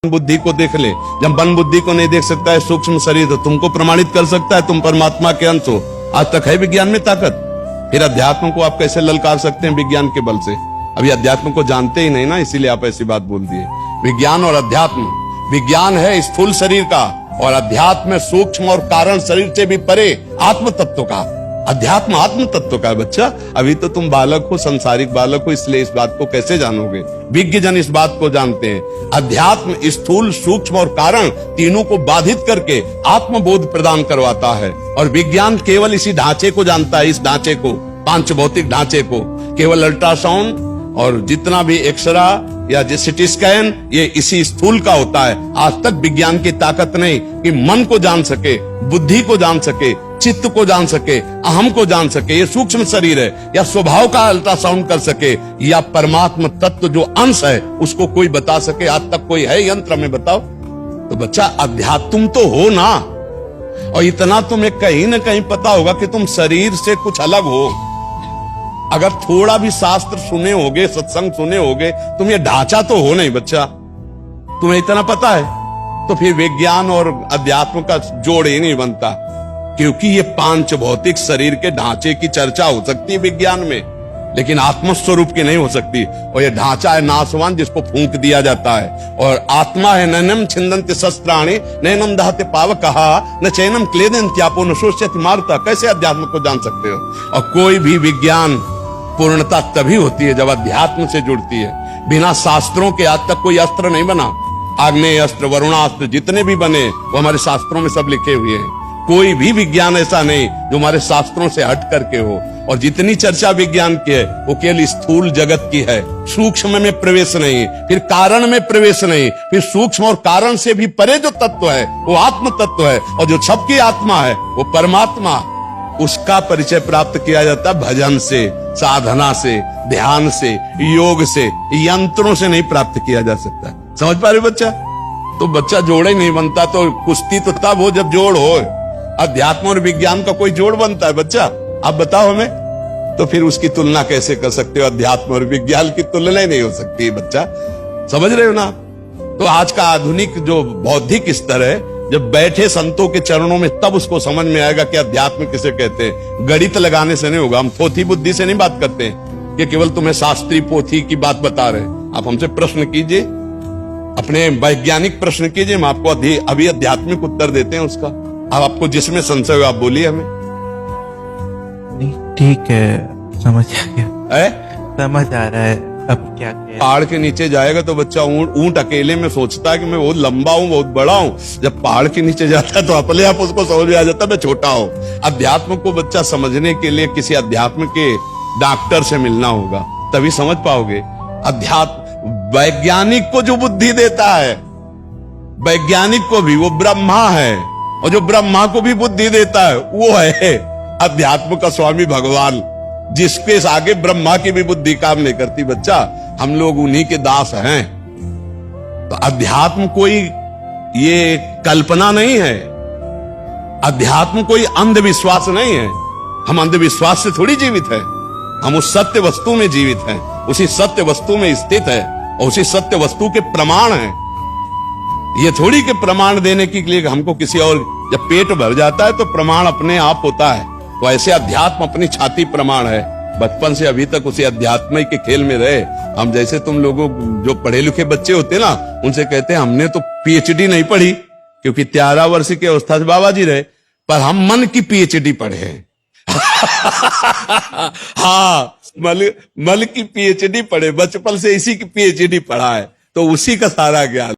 बुद्धि को देख ले। जब मन बुद्धि को नहीं देख सकता है सूक्ष्म शरीर, तो तुमको प्रमाणित कर सकता है तुम परमात्मा के अंश हो। आज तक है विज्ञान में ताकत, फिर अध्यात्म को आप कैसे ललकार सकते हैं विज्ञान के बल से? अभी अध्यात्म को जानते ही नहीं ना, इसीलिए आप ऐसी बात बोल दिए। विज्ञान और अध्यात्म, विज्ञान है स्थूल शरीर का और अध्यात्म सूक्ष्म और कारण शरीर से भी परे आत्म तत्व का। अध्यात्म आत्म तत्व का है बच्चा। अभी तो तुम बालक हो, संसारिक बालक हो, इसलिए इस बात को कैसे जानोगे? विज्ञ जन इस बात को जानते हैं। अध्यात्म स्थूल सूक्ष्म और कारण तीनों को बाधित करके आत्मबोध प्रदान करवाता है, और विज्ञान केवल इसी ढांचे को जानता है। इस ढांचे को, पांच भौतिक ढांचे को, केवल अल्ट्रासाउंड और जितना भी एक्सरा या सिटी स्कैन, ये इसी स्थूल का होता है। आज तक विज्ञान की ताकत नहीं कि मन को जान सके, बुद्धि को जान सके, चित्त को जान सके, अहम को जान सके, ये सूक्ष्म शरीर है, या स्वभाव का अल्ट्रासाउंड कर सके, या परमात्मा तत्व जो अंश है उसको कोई बता सके। आज तक कोई है यंत्र में? बताओ। तो बच्चा अध्यात्म तो हो ना, और इतना तुम्हें कहीं ना कहीं पता होगा कि तुम शरीर से कुछ अलग हो। अगर थोड़ा भी शास्त्र सुने होगे, सत्संग सुने होगे, तुम ये ढांचा तो हो नहीं बच्चा, तुम्हें इतना पता है, तो फिर विज्ञान और अध्यात्म का जोड़ ही नहीं बनता। क्योंकि ये पांच भौतिक शरीर के ढांचे की चर्चा हो सकती है विज्ञान में, लेकिन आत्मस्वरूप की नहीं हो सकती। और ये ढांचा है नाशवान, जिसको फूंक दिया जाता है, और आत्मा है नैनम छिंदन्ति शस्त्राणि नैनम दहते पावकः न चैनम क्लेदन्त्यापो न शोष्यति मारुतः। कैसे अध्यात्म को जान सकते हो? और कोई भी विज्ञान पूर्णता तभी होती है जब अध्यात्म से जुड़ती है। बिना शास्त्रों के आज तक कोई अस्त्र नहीं बना। आग्नेय अस्त्र, वरुणास्त्र, जितने भी बने वो हमारे शास्त्रों में सब लिखे हुए हैं। कोई भी विज्ञान ऐसा नहीं जो हमारे शास्त्रों से हट करके हो। और जितनी चर्चा विज्ञान की है वो केवल स्थूल जगत की है, सूक्ष्म में प्रवेश नहीं, फिर कारण में प्रवेश नहीं, फिर सूक्ष्म और कारण से भी परे जो तत्व है वो आत्म तत्व है, और जो सबकी आत्मा है वो परमात्मा। उसका परिचय प्राप्त किया जाता है भजन से, साधना से, ध्यान से, योग से, यंत्रों से नहीं प्राप्त किया जा सकता। समझ पा रहे बच्चा? तो बच्चा जोड़े नहीं बनता, तो कुश्ती तो तब हो जब जोड़ हो। अध्यात्म और विज्ञान का कोई जोड़ बनता है बच्चा? आप बताओ हमें। तो फिर उसकी तुलना कैसे कर सकते हो? अध्यात्म और विज्ञान की तुलना ही नहीं हो सकती है बच्चा। समझ रहे हो ना? तो आज का आधुनिक जो बौद्धिक स्तर है, जब बैठे संतों के चरणों में, तब उसको समझ में आएगा कि अध्यात्म किसे कहते हैं। गणित लगाने से नहीं होगा। हम थोथी बुद्धि से नहीं बात करते हैं कि केवल तुम्हें शास्त्रीय पोथी की बात बता रहे हैं। आप हमसे प्रश्न कीजिए, अपने वैज्ञानिक प्रश्न कीजिए, हम आपको अभी आध्यात्मिक उत्तर देते हैं उसका। अब आपको जिसमें संशय हो आप बोलिए हमें। ठीक है, समझ आ गया। है? समझ आ रहा है अब क्या कहें। पहाड़ के नीचे जाएगा तो बच्चा ऊंट अकेले में सोचता है कि मैं बहुत लंबा हूं, बहुत बड़ा हूं। जब पहाड़ के नीचे जाता है तो अपने आप उसको समझ में आ जाता है मैं छोटा हूं। अध्यात्म को बच्चा समझने के लिए किसी अध्यात्म के डॉक्टर से मिलना होगा, तभी समझ पाओगे। अध्यात्म वैज्ञानिक को जो बुद्धि देता है, वैज्ञानिक को भी, वो ब्रह्मा है, और जो ब्रह्मा को भी बुद्धि देता है वो है अध्यात्म का स्वामी भगवान, जिसके आगे ब्रह्मा की भी बुद्धि काम नहीं करती बच्चा। हम लोग उन्हीं के दास हैं। तो अध्यात्म कोई ये कल्पना नहीं है, अध्यात्म कोई अंधविश्वास नहीं है। हम अंधविश्वास से थोड़ी जीवित है, हम उस सत्य वस्तु में जीवित हैं, उसी सत्य वस्तु में स्थित है, और उसी सत्य वस्तु के प्रमाण है। ये थोड़ी के प्रमाण देने के लिए हमको किसी और, जब पेट भर जाता है तो प्रमाण अपने आप होता है। तो ऐसे अध्यात्म अपनी छाती प्रमाण है। बचपन से अभी तक उसी अध्यात्म के खेल में रहे। हम जैसे तुम लोगों जो पढ़े लिखे बच्चे होते ना, उनसे कहते हैं हमने तो पीएचडी नहीं पढ़ी, क्योंकि 13 वर्ष की अवस्था से बाबा जी रहे, पर हम मन की पीएचडी पढ़े हैं। हाँ, मन की पीएचडी पढ़े, बचपन से इसी की पीएचडी पढ़ा है, तो उसी का सारा ज्ञान।